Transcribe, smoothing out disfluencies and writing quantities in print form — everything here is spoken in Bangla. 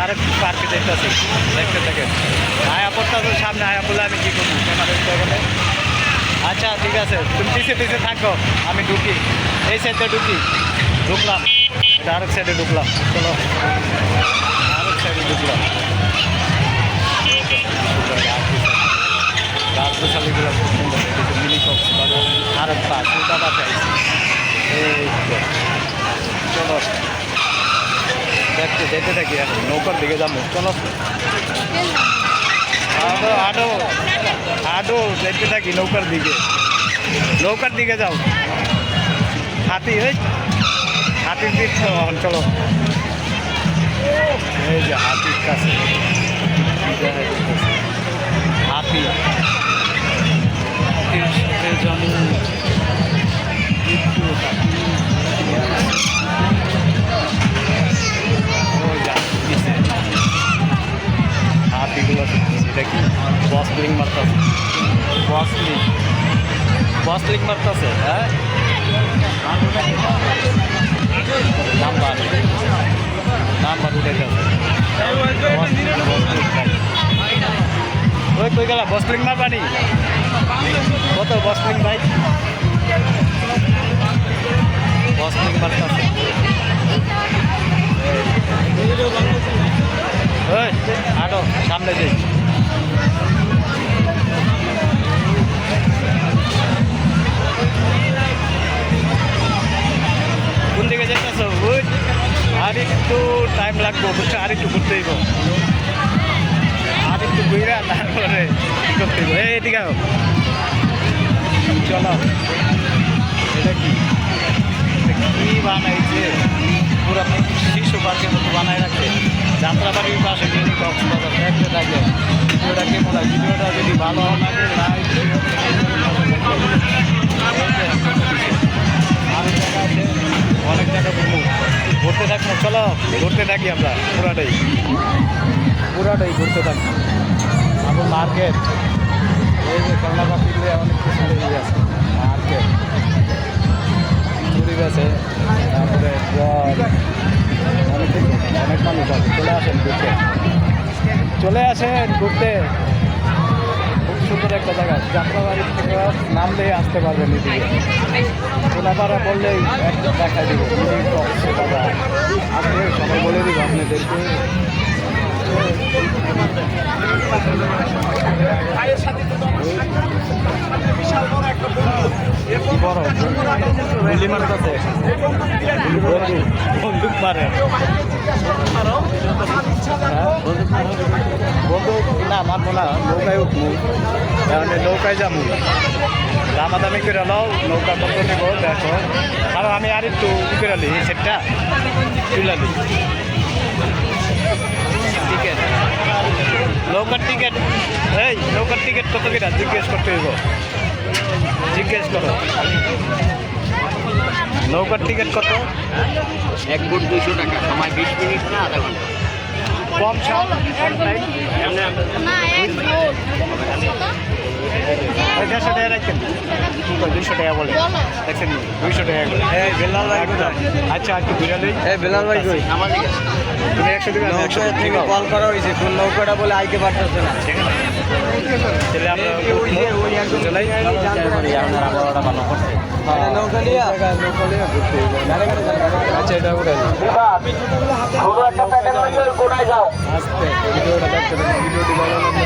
আরেক পার্কে দেখতেছি, দেখতে দেখেন আয়া পড়তে সামনে আয়া বলে আমি কী করবো ক্যামেরা। আচ্ছা ঠিক আছে, তুমি পিছিয়ে পিছিয়ে থাকো, আমি ঢুকি এই সাইডে ঢুকলাম, আরেক সাইডে ঢুকলাম, চলো আরেক সাইডে ঢুকলাম। গাছগাছালিগুলো খুব সুন্দর, মিনি কক্সবাজার আরেক পাশ উল্টা পাশে আইছি। এই তো চলো দেখতে যেতে থাকি, এখন নৌকার দিকে যাবো, চলো আডো আডো দেখতে থাকি নৌকার দিকে যাও। হাতি হাতির দিক চলো, এই যে হাতির কাছে হাতি জানি হাতিগুলো এটা কি বসলিং মারতেছে, বসলিং মারতেছে। হ্যাঁ নাম্বার উঠে গেছে, ওই কই গেল বসলিং মারবানি কত বসলিং ভাই, বসলিং মারতেছে। ওই আটো সামনে যাই, কোন দিকে যেতেছ? ওই আর একটু টাইম লাগবে, বুঝছো, আর একটু ঘুরতে হইব, আর একটু ঘুরে তারপরে কি করতে হইব। এইদিকে চলো, এটা কি বানাইছে, পুরো শিশু পার্কের মতো বানায় রাখছে, যাত্রাবাড়ির পাশে মিনি কক্সবাজার। দেখতে থাকে ভিডিওটা কেমন হয়, ভিডিওটা যদি ভালো লাগে লাইক আরও জায়গা আছে, অনেক জায়গা ঘুরতে থাকবো। চলো ঘুরতে থাকি আমরা, পুরাটাই ঘুরতে থাকি। আমার মার্কেট, এই যে খেলনা পাখিগুলো অনেক কিছু লেগে আছে, মার্কেট চুরি গেছে, তারপরে অনেক মানুষ আছে। চলে আসেন ঘুরতে, খুব সুন্দর একটা জায়গা। যাত্রাবাড়ির থেকে নামলেই আসতে পারবেন এদিকে, সোনাপাড়া বললেই একদম দেখাই দিব আপনি সবাই বলে দিব আপনাদেরকে। কি বড় গুলি মারতেছে, বন্দুক মারে, বন্দুক না মারবো না, নৌকায় উঠবো, তাহলে নৌকায় যাবো, দামাদামি করে নাও, নৌকা কত নেব দেখো। কারণ আমি আর একটু করে নিই, সেটটা তুলে নিই। টিকিট, নৌকার টিকিট, এই নৌকার টিকিট কত কিনা জিজ্ঞেস করতে হইব, জিজ্ঞেস করো নৌকার টিকিট কত? 1 ফুট 200 টাকা, সময় 20 মিনিট না আধা ঘন্টা। কম সব কম টাইম, ওই 150 টাকা রাখছেন, 200 টাকা বলে দেখছেন, 200 টাকা করে। এই বেলাল ভাই কোথায়? আচ্ছা একটু বিড়ালেই, এই বেলাল ভাই কই? আমাদের তুমি 100 টাকা নৌকা থেকে কল করা হয়েছে, কোন নৌকাটা বলে আইতে পারতেছে না। তাহলে আমরা চলাই আবহাওয়াটা ভালো করছে। নৌকা লিয়া আচ্ছা এটা করে আস্তে ভিডিওটা দেখতে, ভিডিওটি ভালো লাগলে